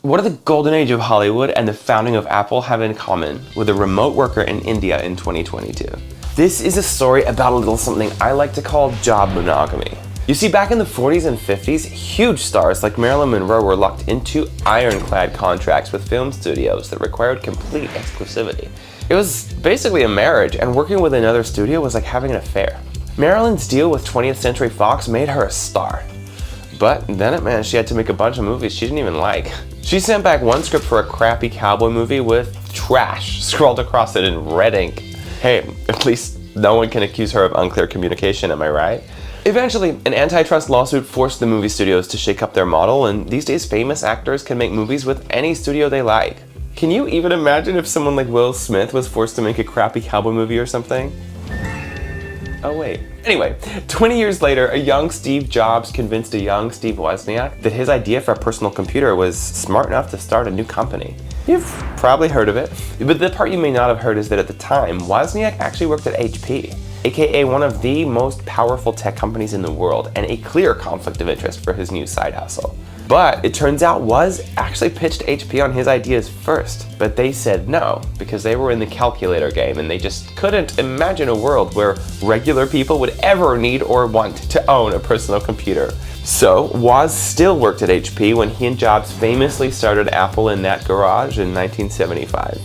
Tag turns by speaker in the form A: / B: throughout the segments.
A: What do the golden age of Hollywood and the founding of Apple have in common with a remote worker in India in 2022? This is a story about a little something I like to call job monogamy. You see, back in the 40s and 50s, huge stars like Marilyn Monroe were locked into ironclad contracts with film studios that required complete exclusivity. It was basically a marriage, and working with another studio was like having an affair. Marilyn's deal with 20th Century Fox made her a star. But then it meant she had to make a bunch of movies she didn't even like. She sent back one script for a crappy cowboy movie with trash scrawled across it in red ink. Hey, at least no one can accuse her of unclear communication, am I right? Eventually, an antitrust lawsuit forced the movie studios to shake up their model, and these days famous actors can make movies with any studio they like. Can you even imagine if someone like Will Smith was forced to make a crappy cowboy movie or something? Oh wait. Anyway, 20 years later, a young Steve Jobs convinced a young Steve Wozniak that his idea for a personal computer was smart enough to start a new company. You've probably heard of it, but the part you may not have heard is that at the time, Wozniak actually worked at HP, aka one of the most powerful tech companies in the world, and a clear conflict of interest for his new side hustle. But it turns out Woz actually pitched HP on his ideas first, but they said no because they were in the calculator game and they just couldn't imagine a world where regular people would ever need or want to own a personal computer. So Woz still worked at HP when he and Jobs famously started Apple in that garage in 1975.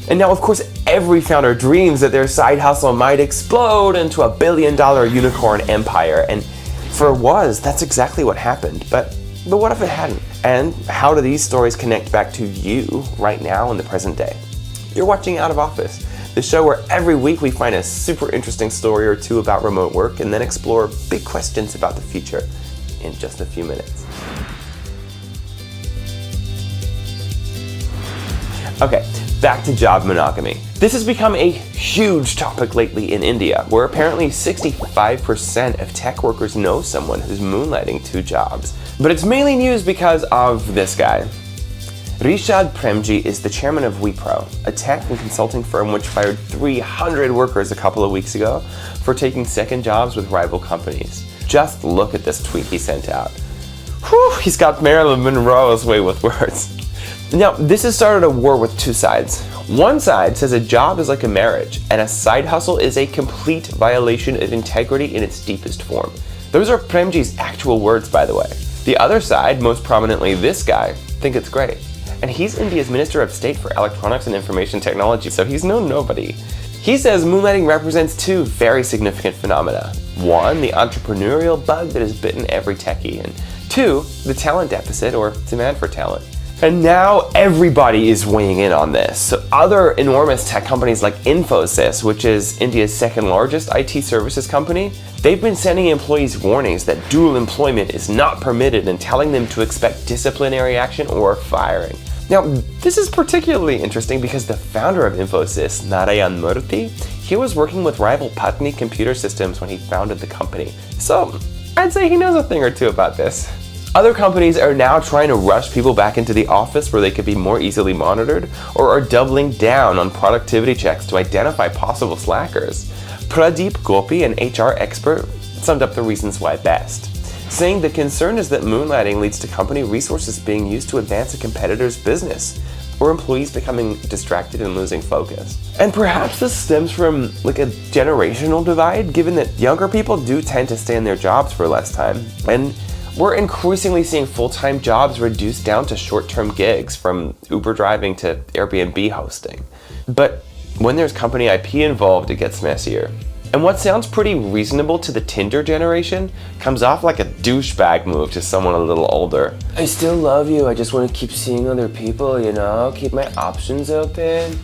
A: And now, of course, every founder dreams that their side hustle might explode into a billion-dollar unicorn empire, and for Woz, that's exactly what happened. But what if it hadn't? And how do these stories connect back to you right now in the present day? You're watching Out of Office, the show where every week we find a super interesting story or two about remote work and then explore big questions about the future in just a few minutes. Okay, back to job monogamy. This has become a huge topic lately in India, where apparently 65% of tech workers know someone who's moonlighting two jobs. But it's mainly news because of this guy. Rishad Premji is the chairman of Wipro, a tech and consulting firm which fired 300 workers a couple of weeks ago for taking second jobs with rival companies. Just look at this tweet he sent out. Whew, he's got Marilyn Monroe's way with words. Now, this has started a war with two sides. One side says a job is like a marriage, and a side hustle is a complete violation of integrity in its deepest form. Those are Premji's actual words, by the way. The other side, most prominently this guy, think it's great. And he's India's Minister of State for Electronics and Information Technology, so he's no nobody. He says moonlighting represents two very significant phenomena. One, the entrepreneurial bug that has bitten every techie, and two, the talent deficit or demand for talent. And now everybody is weighing in on this. So other enormous tech companies like Infosys, which is India's second largest IT services company, they've been sending employees warnings that dual employment is not permitted and telling them to expect disciplinary action or firing. Now, this is particularly interesting because the founder of Infosys, Narayan Murthy, he was working with rival Patni computer systems when he founded the company. So I'd say he knows a thing or two about this. Other companies are now trying to rush people back into the office where they could be more easily monitored, or are doubling down on productivity checks to identify possible slackers. Pradeep Gopi, an HR expert, summed up the reasons why best, saying the concern is that moonlighting leads to company resources being used to advance a competitor's business, or employees becoming distracted and losing focus. And perhaps this stems from like a generational divide, given that younger people do tend to stay in their jobs for less time, and we're increasingly seeing full-time jobs reduced down to short-term gigs, from Uber driving to Airbnb hosting. But when there's company IP involved, it gets messier. And what sounds pretty reasonable to the Tinder generation comes off like a douchebag move to someone a little older. I still love you, I just want to keep seeing other people, you know, keep my options open.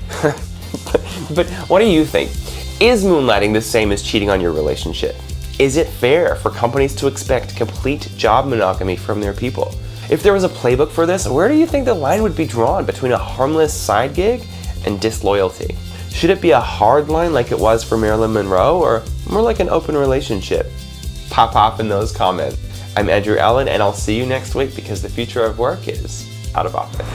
A: But what do you think? Is moonlighting the same as cheating on your relationship? Is it fair for companies to expect complete job monogamy from their people? If there was a playbook for this, where do you think the line would be drawn between a harmless side gig and disloyalty? Should it be a hard line like it was for Marilyn Monroe, or more like an open relationship? Pop off in those comments. I'm Andrew Allen, and I'll see you next week because the future of work is out of office.